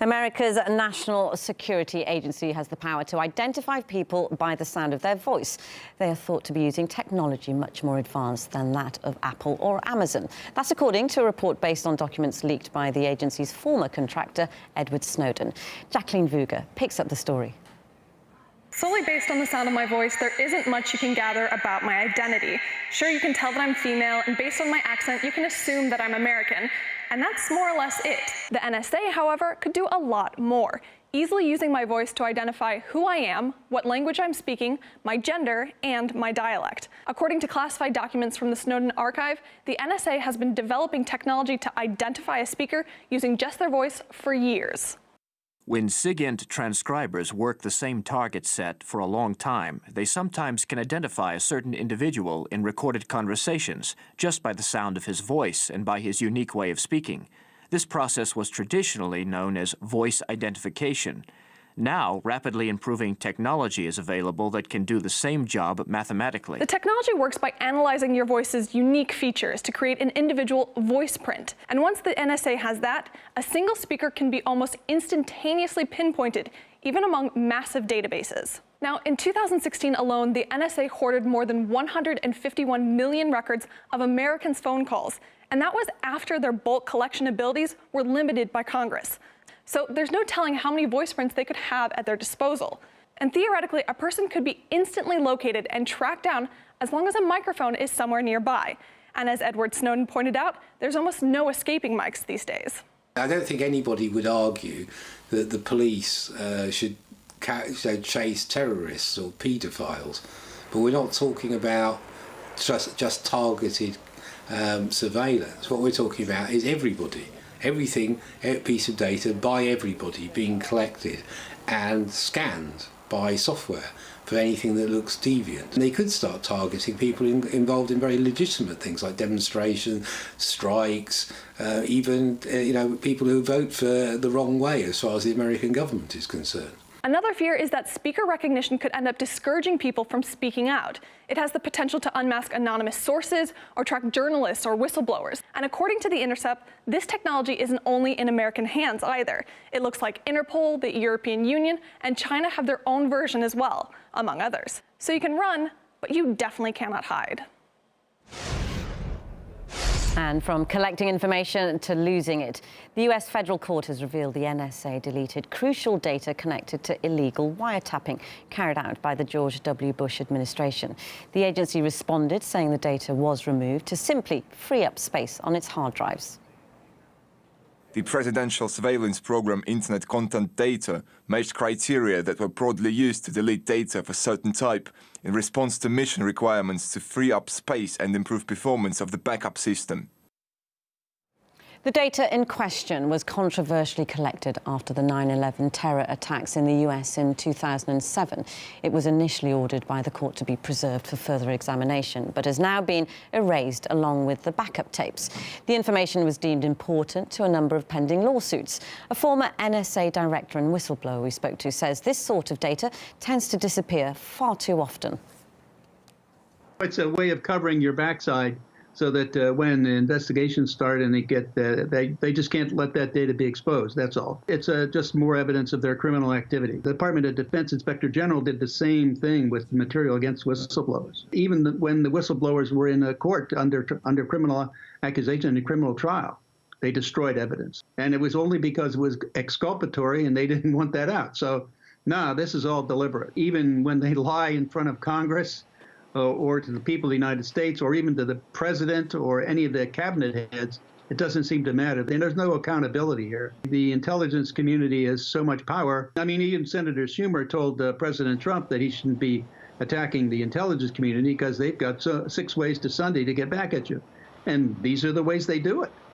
America's National Security Agency has the power to identify people by the sound of their voice. They are thought to be using technology much more advanced than that of Apple or Amazon. That's according to a report based on documents leaked by the agency's former contractor, Edward Snowden. Jacqueline Vuga picks up the story. Solely based on the sound of my voice, there isn't much you can gather about my identity. Sure, you can tell that I'm female, and based on my accent, you can assume that I'm American. And that's more or less it. The NSA, however, could do a lot more, easily using my voice to identify who I am, what language I'm speaking, my gender, and my dialect. According to classified documents from the Snowden archive, the NSA has been developing technology to identify a speaker using just their voice for years. When SIGINT transcribers work the same target set for a long time, they sometimes can identify a certain individual in recorded conversations just by the sound of his voice and by his unique way of speaking. This process was traditionally known as voice identification. Now, rapidly improving technology is available that can do the same job mathematically. The technology works by analyzing your voice's unique features to create an individual voice print. And once the NSA has that, a single speaker can be almost instantaneously pinpointed, even among massive databases. Now, in 2016 alone, the NSA hoarded more than 151 million records of Americans' phone calls. And that was after their bulk collection abilities were limited by Congress. So there's no telling how many voice prints they could have at their disposal. And theoretically, a person could be instantly located and tracked down as long as a microphone is somewhere nearby. And as Edward Snowden pointed out, there's almost no escaping mics these days. I don't think anybody would argue that the police should chase terrorists or paedophiles, but we're not talking about just targeted surveillance. What we're talking about is everybody. Everything, every piece of data by everybody being collected and scanned by software for anything that looks deviant. And they could start targeting people involved in very legitimate things like demonstrations, strikes, even people who vote for the wrong way as far as the American government is concerned. Another fear is that speaker recognition could end up discouraging people from speaking out. It has the potential to unmask anonymous sources or track journalists or whistleblowers. And according to The Intercept, this technology isn't only in American hands either. It looks like Interpol, the European Union, and China have their own version as well, among others. So you can run, but you definitely cannot hide. And from collecting information to losing it, the US federal court has revealed the NSA deleted crucial data connected to illegal wiretapping carried out by the George W. Bush administration. The agency responded, saying the data was removed to simply free up space on its hard drives. The presidential surveillance program Internet Content Data matched criteria that were broadly used to delete data of a certain type in response to mission requirements to free up space and improve performance of the backup system. The data in question was controversially collected after the 9/11 terror attacks in the US in 2007. It was initially ordered by the court to be preserved for further examination, but has now been erased along with the backup tapes. The information was deemed important to a number of pending lawsuits. A former NSA director and whistleblower we spoke to says this sort of data tends to disappear far too often. It's a way of covering your backside, so that when the investigations start and they just can't let that data be exposed. That's all. It's just more evidence of their criminal activity. The Department of Defense Inspector General did the same thing with material against whistleblowers. Even when the whistleblowers were in a court under criminal accusation and criminal trial, they destroyed evidence. And it was only because it was exculpatory and they didn't want that out. So, no, this is all deliberate. Even when they lie in front of Congress, or to the people of the United States, or even to the president or any of the cabinet heads, it doesn't seem to matter. And there's no accountability here. The intelligence community has so much power. I mean, even Senator Schumer told President Trump that he shouldn't be attacking the intelligence community because they've got 6 ways to Sunday to get back at you. And these are the ways they do it.